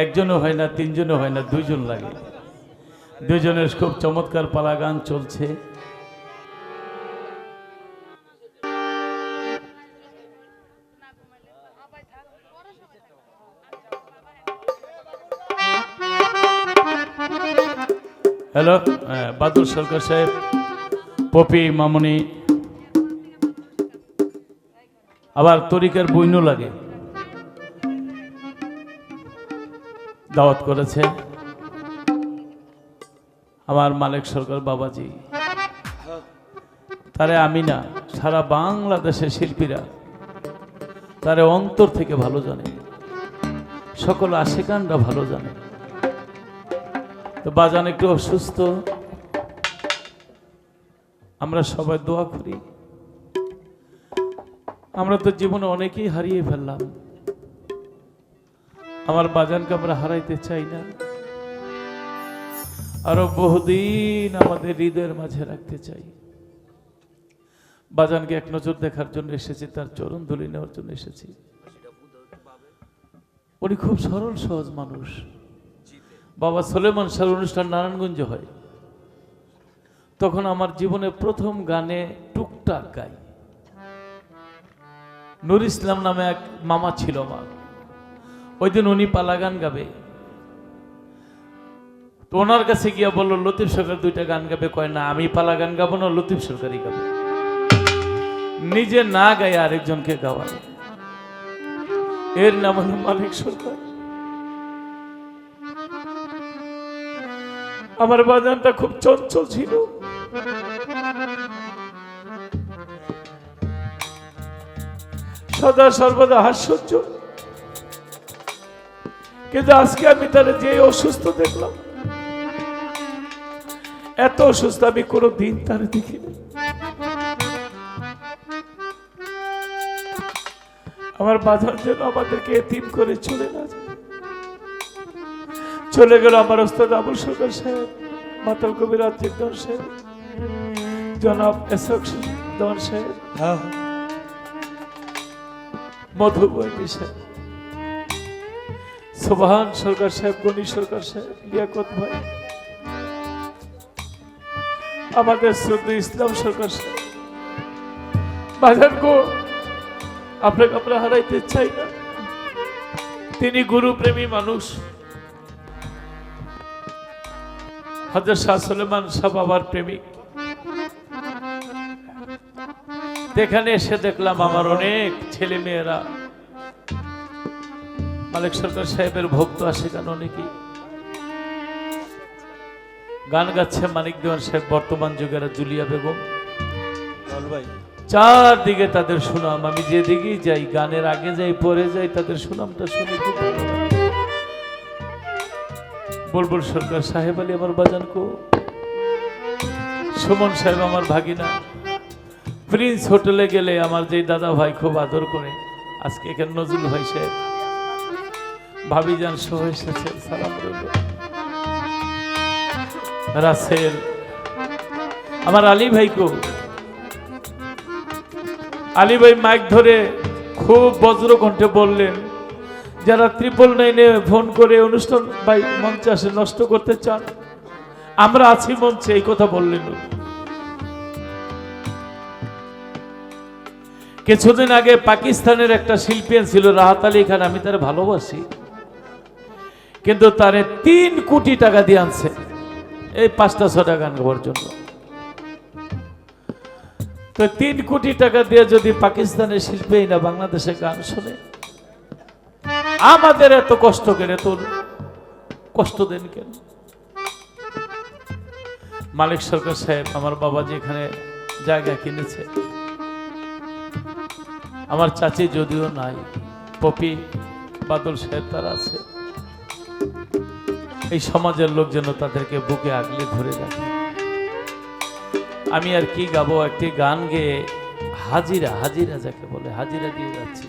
একজনও হয় না, তিনজনও হয় না, দুইজন লাগে। দুইজনের খুব চমৎকার পালা গান চলছে। হ্যালো, বাদল সরকার সাহেব, পপি মামনি, আবার তরিকার বইনও লাগে, দাওয়াত করেছে আমার মালিক সরকার বাবাজি। তারে আমি না, সারা বাংলাদেশের শিল্পীরা তারে অন্তর থেকে ভালো জানে, সকল আশিকানরা ভালো জানে। তো বাজান একটু অসুস্থ, আমরা সবাই দোয়া করি। আমরা তো জীবনে অনেকেই হারিয়ে ফেললাম, আমার বাজানকে আমরা হারাইতে চাই না, আরো বহুদিন আমাদের হৃদয়ের মাঝে রাখতে চাই। বাজানকে এক নজর দেখার জন্য এসেছি, তার চরণ ধুলি নেওয়ার জন্য এসেছি। উনি খুব সরল সহজ মানুষ। বাবা সুলেমান শাহর অনুষ্ঠান নারায়ণগঞ্জে হয়, তখন আমার জীবনে প্রথম গানে টুকটাক গাই। নুর ইসলাম নামে এক মামা ছিল আমার, ওই দিন উনি পালা গান গাবে, তো ওনার কাছে গিয়া বললো লতিফ সরকার দুইটা গান গাবে। কয় না, আমি পালা গান গাবো না, লতিফ সরকারই গাবে। নিজে না গায়ে আরেকজনকে গাওয়ায়, এর নাম হলো মালিক সরকার। আমার বাজানটা খুব চঞ্চল ছিল, সদা সর্বদা হাস্যজ্জ, কিন্তু আজকে আমি তার যে অসুস্থ দেখলাম, এত অসুস্থ আমি কোনোদিন তার দেখিনি। আমার বাজার যেন আমাদেরকে এতিম করে চলে না যায়। চলে গেল আমার ওস্তাদ আবুল সরকার সাহেব, মাতাল কবির আত্মিকদন সাহেব, জনাব এসক দন সাহেব, মধুবনী সাহেব, সুবহান সরকার সাহেব, গনি সরকার সাহেব, লিয়াকত ভাই, আমাদের শ্রদ্ধা ইসলাম সরকার সাহেব। বাজান গো, আপনাকে আমরা হারাইতে চাই না। তিনি গুরু প্রেমী মানুষ। হযরত শাহ সুলেমান শাহ বাবার প্রেমিক। এখানে এসে দেখলাম আমার অনেক ছেলে মেয়েরা মালিক সরকার সাহেবের ভক্ত আসে, কেন অনেকেই গান গাচ্ছে। মানিক দেওয়ান সাহেব, বর্তমান যুগের জুলিয়া বেগম, চারদিকে তাদের সুনাম। আমি যেদিকেই যাই, গানের আগে যাই পরে যাই, তাদের সুনামটা শুনি খুব ভালো লাগে। বুলবুল সরকার, সাহেব আলী আমার বাজান কো, সুমন সাহেব আমার ভাগিনা। প্রিন্স হোটেলে গেলে আমার যে দাদা ভাই খুব আদর করে, আজকে এখানে নজরুল ভাই সাহেব, ভাবিজান সহ এসেছে, সালাম রইল। রাসেল, আমার আলী ভাই কো, আলী ভাই মাইক ধরে খুব বজ্র কণ্ঠে বললেন, যারা 999-এ ফোন করে অনুষ্ঠান ভাই মঞ্চে আসে নষ্ট করতে চান, আমরা আছি মঞ্চে, এই কথা বললেন। কিছুদিন আগে পাকিস্তানের একটা শিল্পী ছিল রাহাত আলী খান, আমি তার ভালোবাসি, কিন্তু তারে 3 কোটি টাকা দিয়ে আনছে এই 5টা-6টা গান গাওয়ার জন্য। তো 3 কোটি টাকা দিয়ে যদি পাকিস্তানের শিল্পী না বাংলাদেশে গান শুনে, আমাদের এত কষ্ট করে তোর কষ্ট দেন কেন? মালিক সরকার সাহেব, আমার বাবা যেখানে জায়গা কিনেছে, আমার চাচি যদিও নাই, পপি বাদল সাহেব তারা আছে। এই সমাজের লোক যেন তাদেরকে বুকে আগলে ধরে রাখে। আমি আর কি গাবো, একটি গান গেয়ে হাজিরা, হাজিরা যাকে বলে, হাজিরা দিয়ে যাচ্ছি।